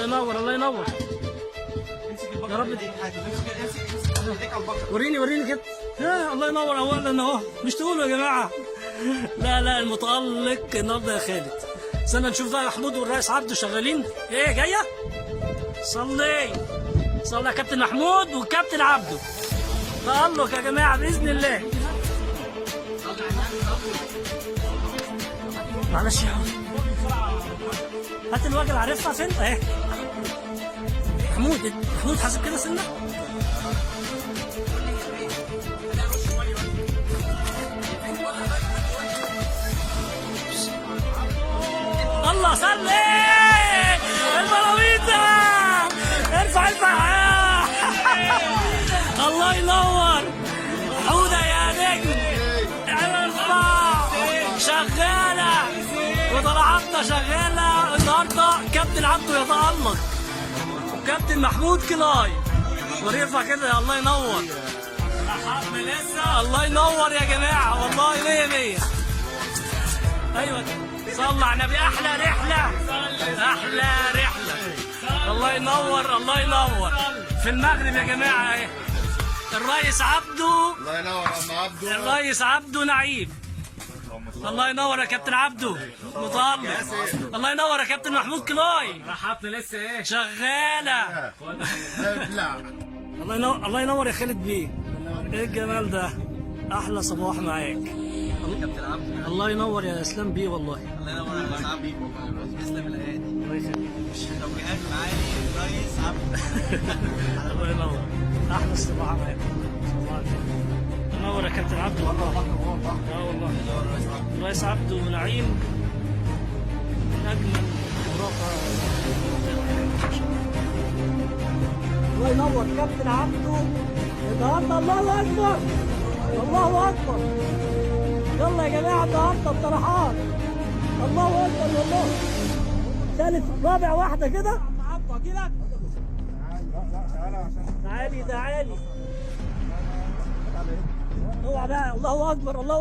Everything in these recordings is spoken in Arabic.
الله ينور الله ينور. يا رب وريني كده. الله ينور. اولا اهو مش تقولوا يا جماعه. لا المتألق النهارده يا خالد. استنى نشوف بقى محمود والرئيس عبده شغالين. ايه جايه؟ صلي يا كابتن محمود والكابتن عبده. تألق يا جماعه باذن الله. معلش يا عم. هات الوجه عارفها فين اهي. محمود حاسب كده سنه. الله صلي البلاويزه. ارفع الله ينور. حوده يا نجم. ارفع شغاله وطلعتنا شغاله النهارده. كابتن عبده يتألق وكابتن محمود كلاي. وريرفع كده. الله ينور. الله ينور يا جماعه والله 100. ايوه صلى على النبي. احلى رحله. الله ينور في المغرب يا جماعه اهي. الريس عبده. الله ينور يا عم عبده. الريس عبده نعيم. الله ينور يا كابتن عبده متألق. الله ينور يا كابتن محمود كلاي. راحتنا لسه ايه شغاله. الله ينور يا خالد بيه. ايه الجمال ده. احلى صباح معاك. كابتن عبده. الله ينور يا اسلام بيه والله. الله ينور يا ريس عبده. تسلم الايادي. الله يخليك. توجيهات معالي الريس عبده. الله ينور. احلى صباح معاك. ينور يا كابتن عبده والله. والله الريس عبده نعيم من اجمل مرافقه. الله ينور كابتن عبده النهارده. الله اكبر. يلا يا جماعه النهارده الطرحات. الله اكبر والله. ثالث رابع واحده كده. تعالي اوعى بقى. الله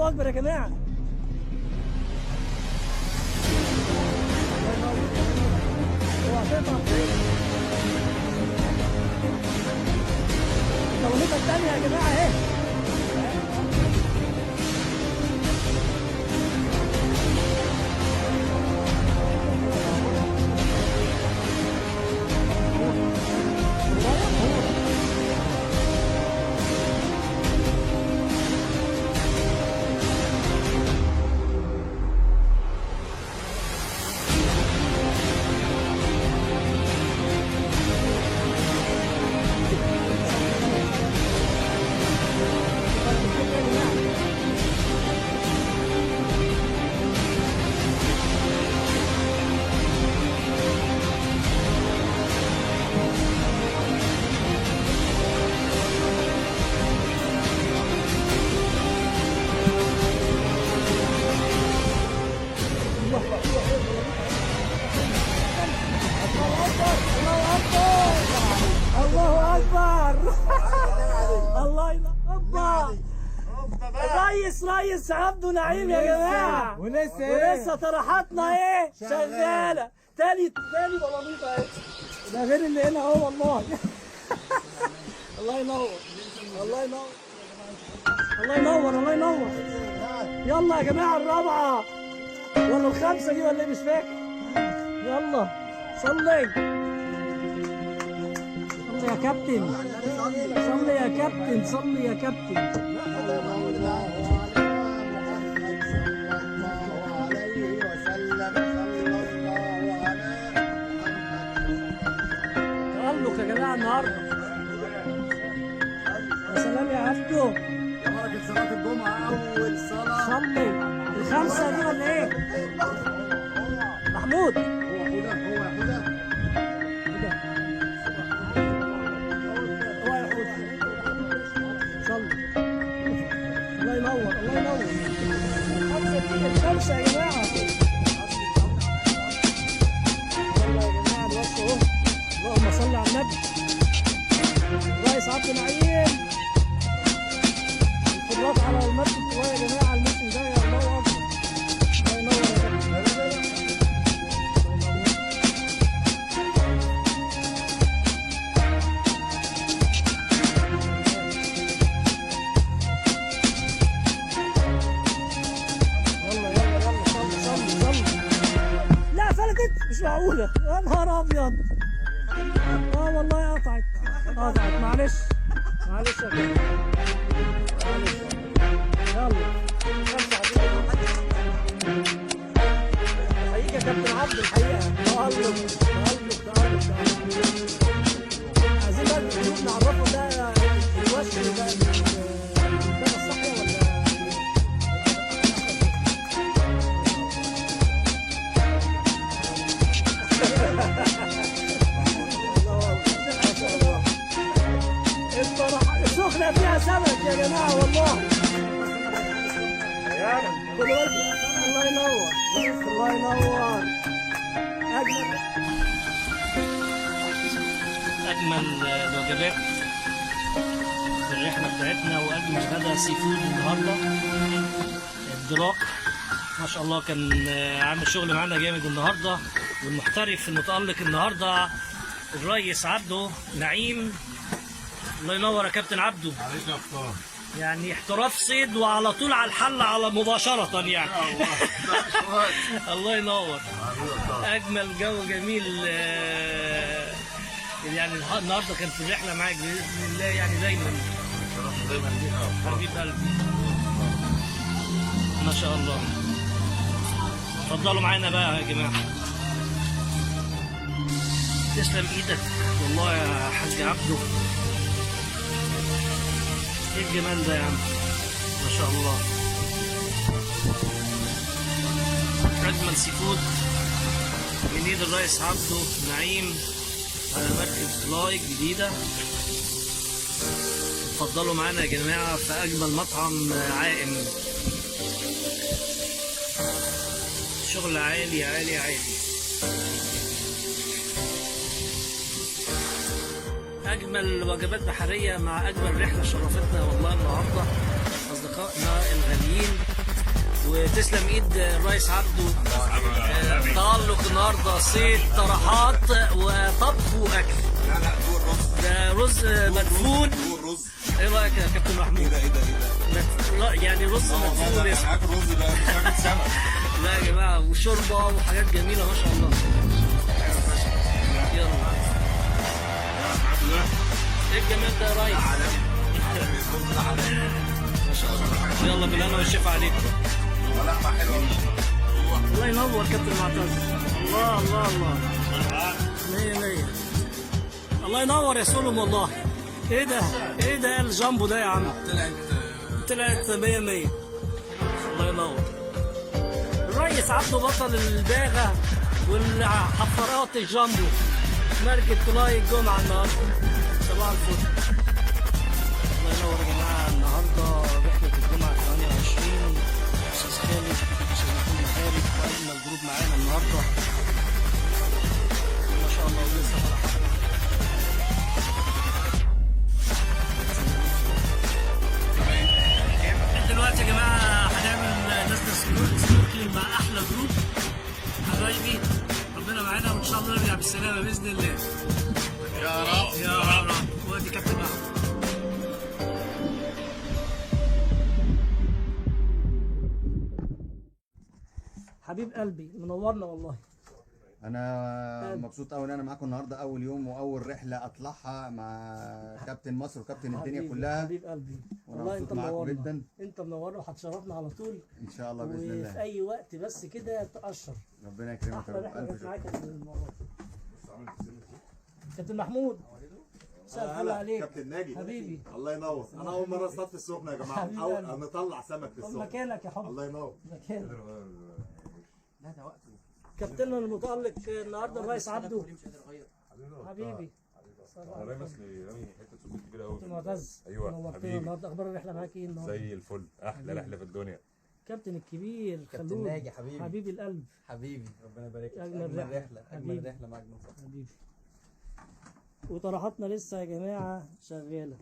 اكبر يا جماعه. اوعى تقطع التوليفه الثانيه يا جماعه اهي. ريس عبده نعيم يا جماعه. ولسه طرحاتنا ايه شغاله. تاني بلاميطه اهي. ده غير اللي هنا اهو والله. الله ينور. يلا يا جماعه الرابعه ولا الخامسه دي ولا ايه مش فاكر. يلا صلي يا كابتن. صلي يا كابتن. تألق يا جماعه النهارده. يا سلام يا عبده. يا بركة صلاة الجمعة أول صلاة. صلي الخمسة دي ولا إيه؟ محمود. هو ياخدها. صلي. الله ينور. الخمسة يا جماعة. يلا يا جماعة الوقت أهو. اللهم صل على النبي. الريس عبده نعيم. الفراط على المسجد شوية يا جماعة. الموسم ده يا الله أكبر. الله ينور يا جماعة. مش معقولة يا نهار أبيض. والله قطعت معلش يا كابتن معلش. يلا حقيقة يا كابتن عبده الحقيقة تألق. عايزين بقى الجروب نعرفه ده الوش ده الصحية ولا السخنة فيها سمك يا جماعة والله. الله ينور الله ينور. أجمل الوجبات في الرحلة بتاعتنا وأجمل غدا سي فود النهاردة الدراك ما شاء الله كان عامل شغل معانا جامد النهاردة. والمحترف المتألق النهاردة الريس عبده نعيم. الله ينور يا كابتن عبده. يعني احتراف صيد وعلى طول على الحل على مباشرة يعني. الله ينور. أجمل جو جميل يعني النهارده كان في الرحلة معاك بإذن الله يعني دايما حبيب قلبي ما شاء الله. اتفضلوا معانا بقى يا جماعة. تسلم ايدك والله يا حاج عبده. ايه الجمال ده يا عم ما شاء الله. اجمل سي فود من ايد الريس عبده نعيم على مركب فلاي جديدة. اتفضلوا معانا يا جماعة في اجمل مطعم عائم. شغل عالي عالي عالي. أجمل وجبات بحرية مع أجمل رحلة شرفتنا والله النهاردة أصدقائنا الغاليين. وتسلم إيد الريس عبده. تألق النهاردة صيد طرحات وطبخ وأكل. ده رز مدفون. إيه رأيك يا كابتن محمود؟ لا يعني رز مدفون اسمه. الرز ده مش سمك. لا يا جماعة وشوربة وحاجات جميلة ما شاء الله. يلا ايه الجمال ده يا ريس؟ ما شاء الله. يلا بالهنا والشفا عليكم. لحمة حلوة. الله ينور كابتن معتز. الله الله الله. مية مية. الله ينور يا سلم والله. ايه ده؟ ايه ده الجامبو ده يا عم؟ طلعت مية مية. الله ينور. الريس عبده بطل الباغة والحفارات الجامبو. مركب فلاي الجمعة النهارده. صباح الفل. الله ينور يا جماعة. النهارده رحلة الجمعة 28 أستاذ خالد أستاذ محمود خالد وأجمل جروب معانا النهارده. ما شاء الله ولسه فرحان. دلوقتي يا جماعة هنعمل نازلة سنوركلينج مع أحلى جروب حبايبي. ربنا معانا وإن شاء الله نرجع بالسلامة بإذن الله. يا رب يا رب. وادي كابتن محمود. حبيب قلبي منورنا والله. انا مبسوط قوي ان انا معاكم النهارده اول يوم واول رحله اطلعها مع كابتن مصر وكابتن الدنيا كلها. حبيب قلبي وانا والله انت مبسوط معاكم منورنا جدا. انت منورنا وهتشرفنا على طول ان شاء الله باذن وفي الله. اي وقت بس كده تقشر. ربنا يكرمك يا احلى رب. رحله الف كانت شكر. معاك المره دي. كابتن محمود مساء الفل عليك كابتن ناجي حبيبي. الله ينور. انا اول مره اصطاد في السخنه يا جماعه. حبيبي اول قلبي. نطلع سمك في خد السخنه. مكانك يا حب. الله ينور. مكانك. كابتننا المتألق النهارده الريس عبده حبيبي. انا رامي اصلي رامي حته سوق كبيره قوي. كابتن معتز ايوه نورتنا حبيبي. النهارده. اخبار الرحله معاك ايه النهارده؟ زي الفل احلى رحله في الدنيا. كابتن الكبير كابتن خلود ناجي حبيبي. حبيب القلب حبيبي ربنا يبارك لك. أجمل رحلة. حبيبي. اجمل رحله مع اجمل صاحب. حبيبي. وطرحاتنا لسه يا جماعه شغاله.